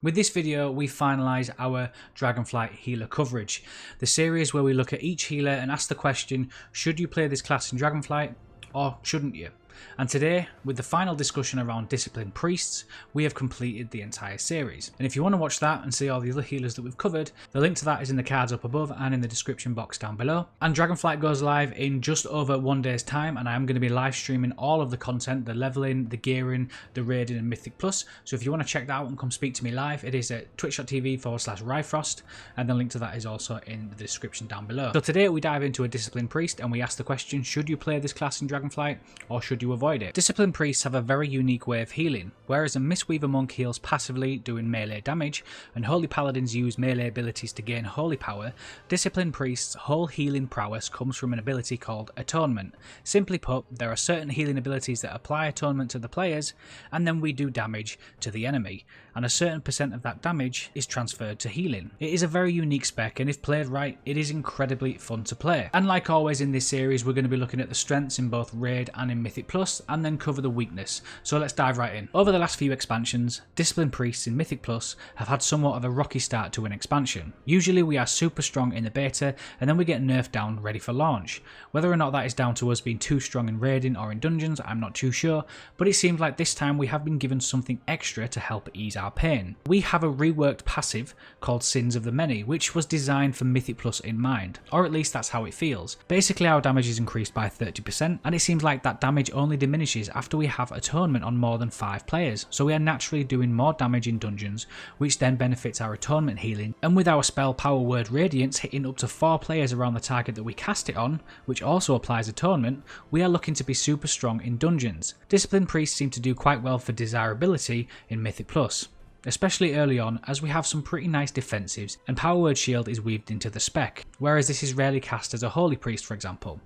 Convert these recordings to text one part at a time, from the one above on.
With this video, we finalise our Dragonflight healer coverage, the series where we look at each healer and ask the question, should you play this class in Dragonflight or shouldn't you? And today, with the final discussion around Disciplined Priests, we have completed the entire series. And if you want to watch that and see all the other healers that we've covered, the link to that is in the cards up above and in the description box down below. And Dragonflight goes live in just over 1 day's time, and I am going to be live streaming all of the content, the leveling, the gearing, the raiding and Mythic Plus. So if you want to check that out and come speak to me live, it is at twitch.tv/Ryfrost, and the link to that is also in the description down below. So today we dive into a Disciplined Priest and we ask the question, should you play this class in Dragonflight or should you avoid it? Disciplined Priests have a very unique way of healing. Whereas a Mistweaver monk heals passively doing melee damage, and Holy Paladins use melee abilities to gain holy power, Disciplined Priests' whole healing prowess comes from an ability called Atonement. Simply put, there are certain healing abilities that apply Atonement to the players, and then we do damage to the enemy, and a certain percent of that damage is transferred to healing. It is a very unique spec, and if played right, it is incredibly fun to play. And like always in this series, we're going to be looking at the strengths in both Raid and in Mythic Plus, and then cover the weakness. So let's dive right in. Over the last few expansions, Disciplined Priests in Mythic Plus have had somewhat of a rocky start to an expansion. Usually we are super strong in the beta, and then we get nerfed down ready for launch. Whether or not that is down to us being too strong in raiding or in dungeons, I'm not too sure, but it seems like this time we have been given something extra to help ease our pain. We have a reworked passive called Sins of the Many, which was designed for Mythic Plus in mind, or at least that's how it feels. Basically our damage is increased by 30%, and it seems like that damage only diminishes after we have Atonement on more than 5 players, so we are naturally doing more damage in dungeons, which then benefits our Atonement healing, and with our spell Power Word Radiance hitting up to 4 players around the target that we cast it on, which also applies Atonement, we are looking to be super strong in dungeons. Disciplined Priests seem to do quite well for desirability in Mythic Plus, especially early on, as we have some pretty nice defensives and Power Word Shield is weaved into the spec, whereas this is rarely cast as a Holy Priest for example.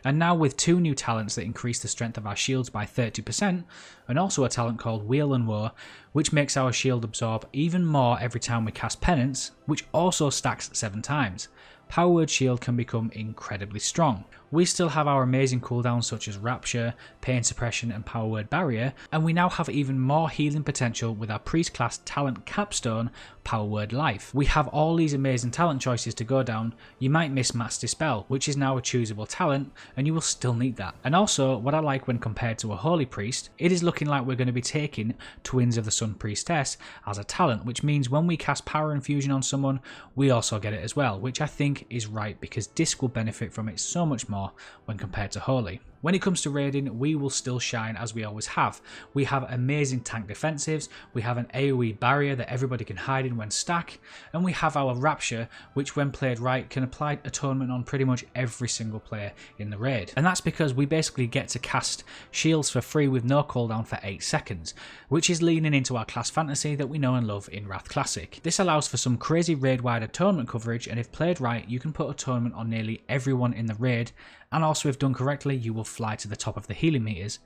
And now with 2 new talents that increase the strength of our shields by 30%, and also a talent called Wheel and Woe, which makes our shield absorb even more every time we cast Penance, which also stacks 7 times. Power Word Shield can become incredibly strong. We still have our amazing cooldowns such as Rapture, Pain Suppression and Power Word Barrier, and we now have even more healing potential with our Priest class talent capstone, Power Word Life. We have all these amazing talent choices to go down. You might miss Mass Dispel, which is now a choosable talent, and you will still need that. And also, what I like when compared to a Holy Priest, it is looking like we're going to be taking Twins of the Sun Priestess as a talent, which means when we cast Power Infusion on someone, we also get it as well, which I think is right because Disc will benefit from it so much more when compared to Holy. When it comes to raiding, we will still shine as we always have. We have amazing tank defensives, we have an AoE barrier that everybody can hide in when stack, and we have our Rapture, which when played right can apply Atonement on pretty much every single player in the raid. And that's because we basically get to cast shields for free with no cooldown for 8 seconds, which is leaning into our class fantasy that we know and love in Wrath Classic. This allows for some crazy raid-wide Atonement coverage, and if played right, you can put Atonement on nearly everyone in the raid, and also if done correctly, you will fly to the top of the healing meters.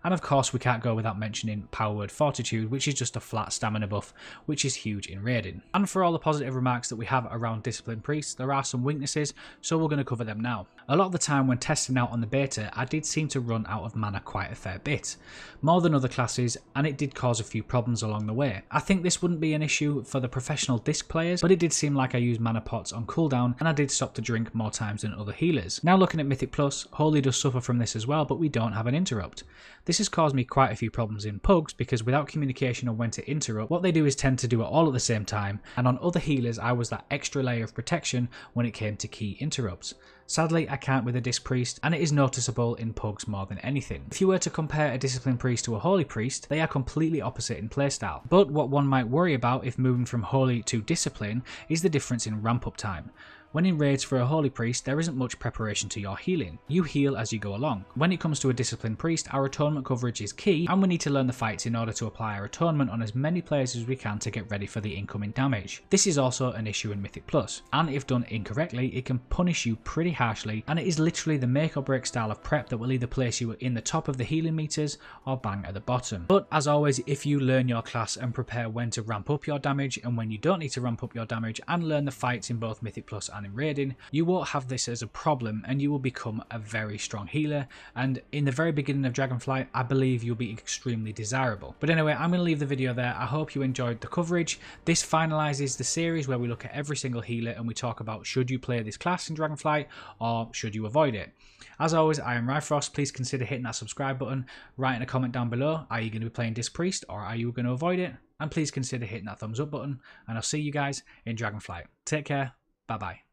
And of course we can't go without mentioning Power Word Fortitude, which is just a flat stamina buff, which is huge in raiding. And for all the positive remarks that we have around Disciplined Priests, there are some weaknesses, so we're going to cover them now. A lot of the time when testing out on the beta, I did seem to run out of mana quite a fair bit, more than other classes, and it did cause a few problems along the way. I think this wouldn't be an issue for the professional disc players, but it did seem like I used mana pots on cooldown, and I did stop to drink more times than other healers. Now looking at Mythic Plus, Holy does suffer from this as well, but we don't have an interrupt. This has caused me quite a few problems in pugs because without communication on when to interrupt, what they do is tend to do it all at the same time, and on other healers I was that extra layer of protection when it came to key interrupts. Sadly, I can't with a Disc Priest, and it is noticeable in pugs more than anything. If you were to compare a Disciplined Priest to a Holy Priest, they are completely opposite in playstyle. But what one might worry about if moving from Holy to Discipline is the difference in ramp up time. When in raids for a Holy Priest, there isn't much preparation to your healing. You heal as you go along. When it comes to a Disciplined Priest, our Atonement coverage is key, and we need to learn the fights in order to apply our Atonement on as many players as we can to get ready for the incoming damage. This is also an issue in Mythic Plus, and if done incorrectly, it can punish you pretty harshly, and it is literally the make or break style of prep that will either place you in the top of the healing meters or bang at the bottom. But as always, if you learn your class and prepare when to ramp up your damage and when you don't need to ramp up your damage, and learn the fights in both Mythic Plus and in Raiding, you won't have this as a problem and you will become a very strong healer, and in the very beginning of Dragonflight I believe you'll be extremely desirable. But anyway, I'm going to leave the video there. I hope you enjoyed the coverage. This finalises the series where we look at every single healer and we talk about should you play this class in Dragonflight or should you avoid it. As always, I am Ryfrost. Please consider hitting that subscribe button. Write in a comment down below, are you going to be playing Disc Priest or are you going to avoid it? And please consider hitting that thumbs up button, and I'll see you guys in Dragonflight. Take care, bye bye.